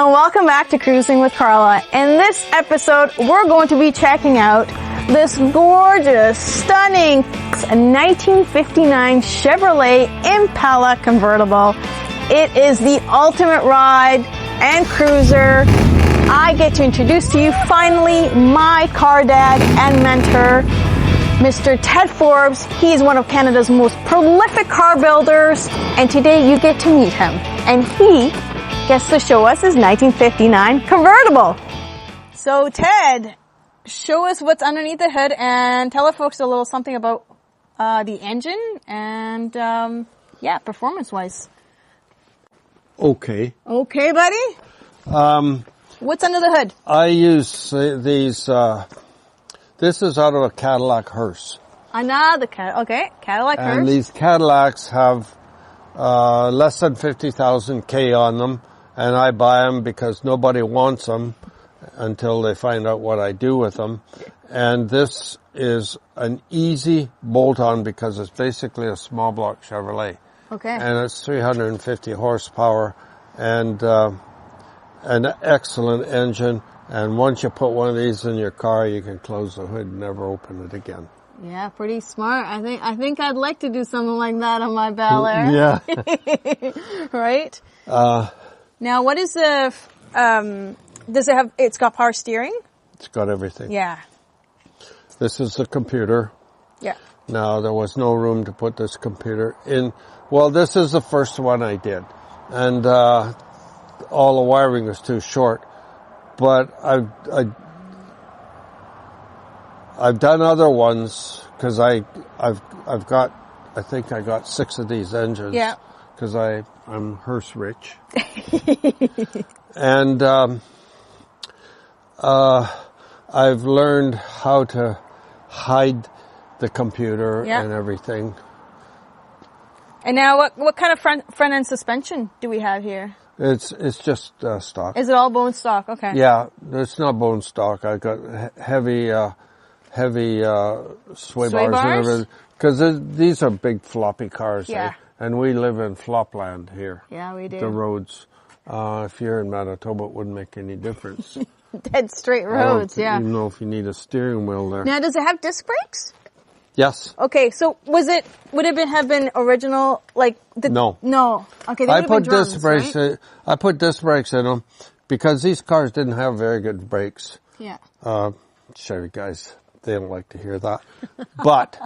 and welcome back to Cruising with Carla. In this episode, we're going to be checking out this gorgeous, stunning 1959 Chevrolet Impala convertible. It is the ultimate ride and cruiser. I get to introduce to you finally my car dad and mentor, Mr. Ted Forbes. He's one of Canada's most prolific car builders, and today you get to meet him. And he gets to show us his 1959 convertible. So Ted, show us what's underneath the hood and tell our folks a little something about the engine and performance-wise. Okay. Okay, buddy? What's under the hood? I use these, this is out of a Cadillac hearse. Another Cadillac hearse. And these Cadillacs have less than 50,000 K on them, and I buy them because nobody wants them until they find out what I do with them. And this is an easy bolt-on because it's basically a small block Chevrolet. Okay. And it's 350 horsepower and an excellent engine. And once you put one of these in your car, you can close the hood and never open it again. Yeah, pretty smart. I think I'd like to do something like that on my Bel Air. Yeah. Right? Now, what is the, does it have, it's got power steering? It's got everything. Yeah. This is the computer. Yeah. Now, there was no room to put this computer in. Well, this is the first one I did. And all the wiring was too short. But I've done other ones because I think I got 6 of these engines. Yeah. Because I'm hearse rich. And I've learned how to hide the computer and everything. And now what kind of front end suspension do we have here? It's just stock. Is it all bone stock? Okay. Yeah, it's not bone stock. I got heavy sway bars and everything. Because these are big floppy cars. Yeah. And we live in flopland here. Yeah, we do. The roads. If you're in Manitoba, it wouldn't make any difference. Dead straight roads, yeah. I don't even know if you need a steering wheel there. Now, does it have disc brakes? Yes. Okay, so would it have been original, like the... No. No. Okay, they I would have been put drums, disc brakes. right? I put disc brakes in them because these cars didn't have very good brakes. Yeah. Chevy guys, they don't like to hear that. But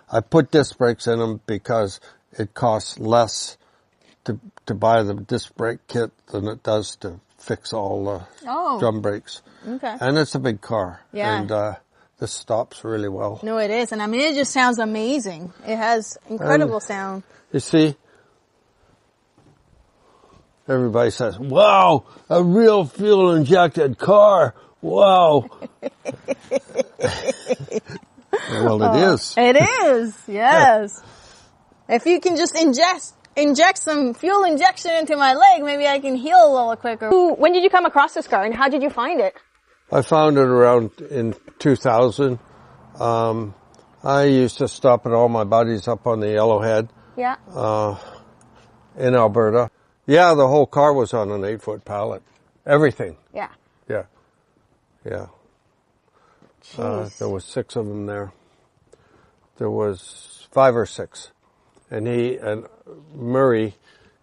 I put disc brakes in them because it costs less to buy the disc brake kit than it does to fix all the drum brakes. Okay. And it's a big car. Yeah. And this stops really well. No, it is. And I mean, it just sounds amazing. It has incredible sound. You see, everybody says, wow, a real fuel injected car. Wow. Well, it is. It is, yes. If you can just inject some fuel injection into my leg, maybe I can heal a little quicker. When did you come across this car and how did you find it? I found it around in 2000. I used to stop at all my buddies up on the Yellowhead. Yeah. In Alberta. Yeah, the whole car was on an 8-foot pallet. Everything. Yeah. Yeah. Yeah. There was 6 of them there. There was 5 or 6. And Murray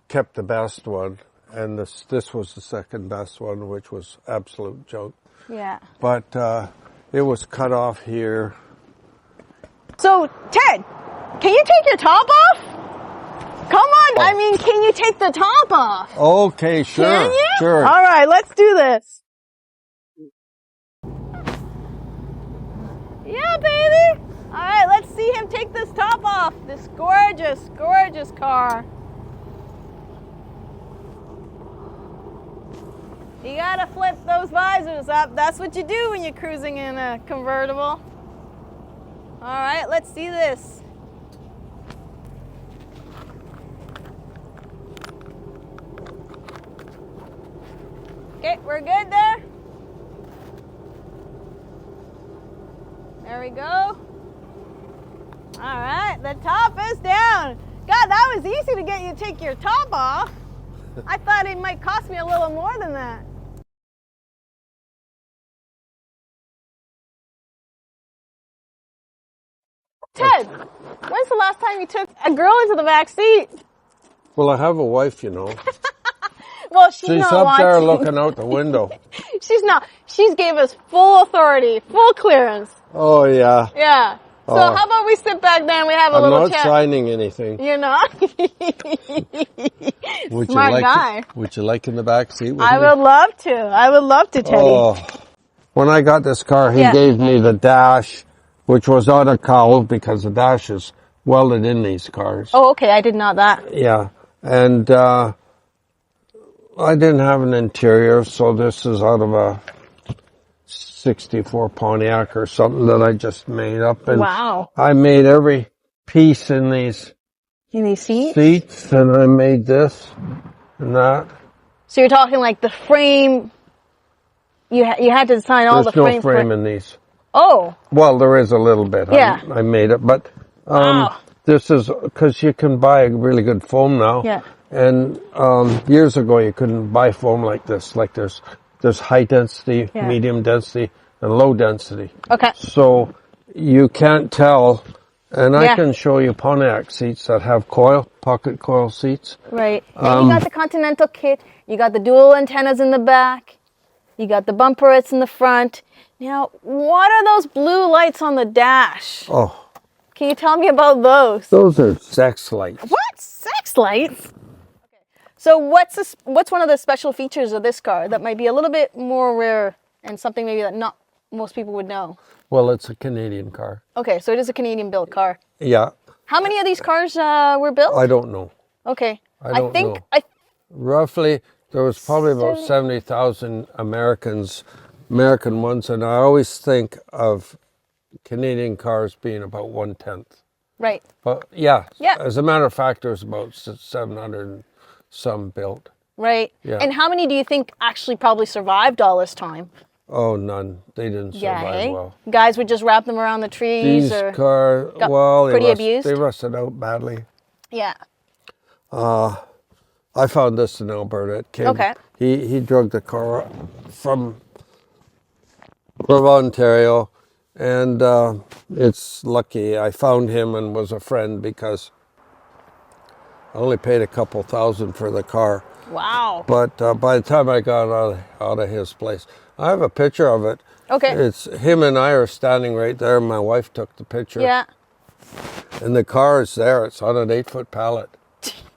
kept the best one, and this was the second best one, which was absolute junk. Yeah. But it was cut off here. So, Ted, can you take your top off? Come on, I mean, can you take the top off? Okay, sure. Can you? Sure. All right, let's do this. Yeah, baby. All right, let's see him take this top off. This gorgeous, gorgeous car. You gotta flip those visors up. That's what you do when you're cruising in a convertible. All right, let's see this. Okay, we're good there. There we go. All right, the top is down. God, that it was easy to get you to take your top off. I thought it might cost me a little more than that. Ted, when's the last time you took a girl into the back seat? Well, I have a wife, you know. Well, she's She's not up there watching. looking out the window. She's not. She's gave us full authority, full clearance. Oh, yeah. Yeah. So Oh. how about we sit back there and we have a I'm little not chat? signing anything. You're not? Would Smart you like guy. Would you like in the back seat with I me? would love to. I would love to, Teddy. Oh. When I got this car, he Yeah. gave me the dash, which was out of cowl because the dash is welded in these cars. Oh, okay. I did not that. Yeah. And I didn't have an interior, so this is out of a 64 Pontiac or something that I just made up. And Wow. I made every piece in these Can you see? seats, and I made this and that. So you're talking like the frame. You had to design all There's the no frame. frame in these. Oh. Well, there is a little bit. Yeah. I made it, but Wow. this is because you can buy a really good foam now. Yeah. And years ago, you couldn't buy foam like this. Like there's high density, Yeah. medium density, and low density. Okay. So you can't tell. And I Yeah. can show you Pontiac seats that have pocket coil seats. Right. And you got the Continental kit. You got the dual antennas in the back. You got the bumperettes in the front. Now, what are those blue lights on the dash? Oh, Can you tell me about those? those are sex lights. What? Sex lights? Okay. So what's one of the special features of this car that might be a little bit more rare and something maybe that not most people would know? Well, it's a Canadian car. Okay, so it is a Canadian-built car. Yeah, How many of these cars were built? I don't know. Okay. I don't think know. Roughly, there was probably about 70,000 American ones, and I always think of Canadian cars being about 1/10. Right. But yeah, Yeah. as a matter of fact, there's about 700 and some built. Right. Yeah. And how many do you think actually probably survived all this time? Oh, none. They didn't survive eh? well. Guys would just wrap them around the trees These or cars, got well, pretty abused? they rusted out badly. yeah. I found this in Alberta. It came, Okay. He drug the car from Ontario, and it's lucky I found him and was a friend because I only paid a couple thousand for the car. Wow. But by the time I got out of his place, I have a picture of it. Okay. It's him and I are standing right there. My wife took the picture. Yeah. And the car is there. It's on an 8-foot pallet.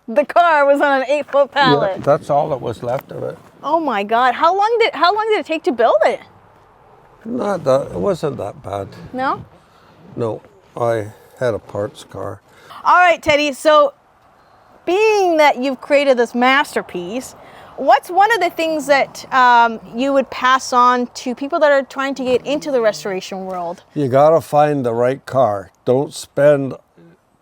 The car was on an 8-foot pallet. Yeah, that's all that was left of it. Oh my God. How long did it take to build it? Not that. It wasn't that bad. No? No, I had a parts car. All right, Teddy. So being that you've created this masterpiece, what's one of the things that you would pass on to people that are trying to get into the restoration world? You gotta find the right car. Don't spend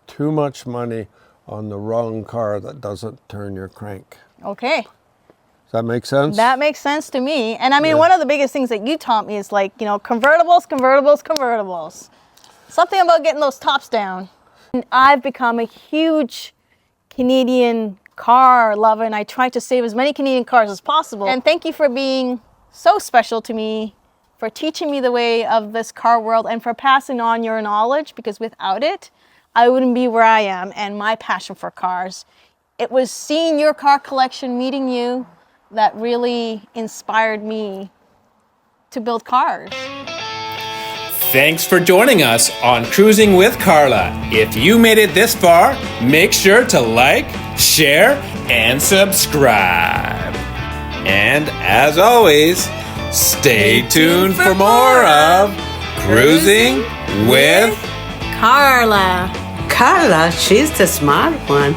too much money on the wrong car that doesn't turn your crank. Okay. Does that make sense? That makes sense to me. And I mean, one of the biggest things that you taught me is like, convertibles. Something about getting those tops down. And I've become a huge Canadian car lover, and I try to save as many Canadian cars as possible. And thank you for being so special to me, for teaching me the way of this car world, and for passing on your knowledge, because without it, I wouldn't be where I am and my passion for cars. It was seeing your car collection, meeting you, that really inspired me to build cars. Thanks for joining us on Cruising with Carla. If you made it this far, make sure to like, share, and subscribe. And as always, stay tuned for more of Cruising with Carla. Carla, she's the smart one.